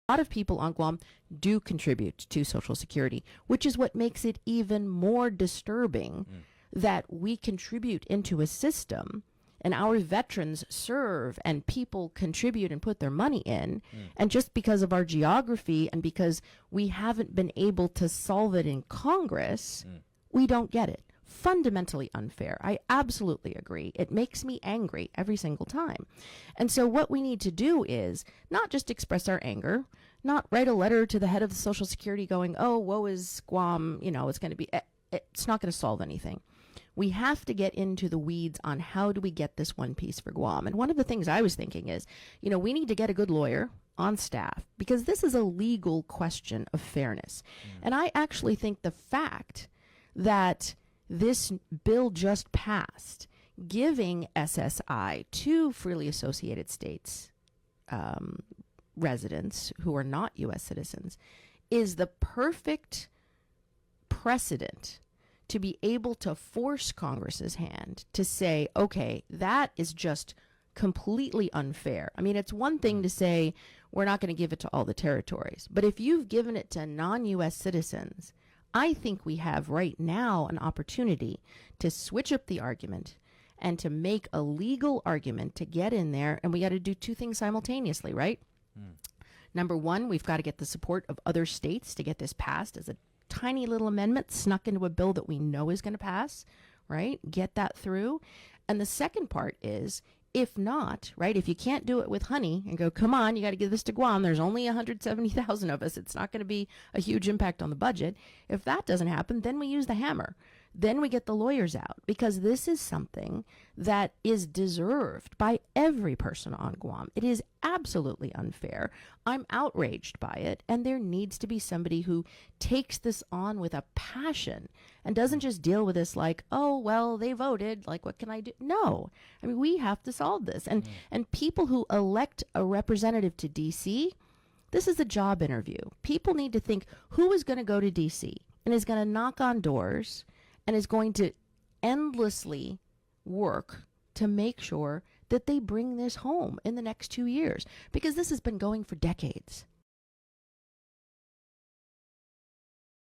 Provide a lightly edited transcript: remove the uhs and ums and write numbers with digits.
lot of people on Guam do contribute to Social Security, which is what makes it even more disturbing that we contribute into a system and our veterans serve and people contribute and put their money in. And just because of our geography and because we haven't been able to solve it in Congress, we don't get it. Fundamentally unfair. I absolutely agree. It makes me angry every single time. And so what we need to do is not just express our anger, not write a letter to the head of the Social Security going, oh, woe is Guam, you know, it's going to be, it's not going to solve anything. We have to get into the weeds on how do we get this one piece for Guam. And one of the things I was thinking is, you know, we need to get a good lawyer on staff because this is a legal question of fairness. And I actually think the fact that this bill just passed, giving SSI to freely associated states residents who are not U.S. citizens, is the perfect precedent to be able to force Congress's hand to say, okay, that is just completely unfair. I mean, it's one thing to say we're not going to give it to all the territories, but if you've given it to non-U.S. citizens, I think we have right now an opportunity to switch up the argument and to make a legal argument to get in there. And we got to do two things simultaneously, right? Number one, we've got to get the support of other states to get this passed as a tiny little amendment snuck into a bill that we know is going to pass, right? Get that through. And the second part is, if not, right, if you can't do it with honey and go, come on, you got to give this to Guam. There's only 170,000 of us. It's not going to be a huge impact on the budget. If that doesn't happen, then we use the hammer. Then we get the lawyers out because this is something that is deserved by every person on Guam. It is absolutely unfair. I'm outraged by it. And there needs to be somebody who takes this on with a passion and doesn't just deal with this like, oh, well, they voted. Like, what can I do? No. I mean, we have to solve this. And people who elect a representative to D.C., this is a job interview. People need to think who is going to go to D.C. and is going to knock on doors and is going to endlessly work to make sure that they bring this home in the next 2 years. Because this has been going for decades.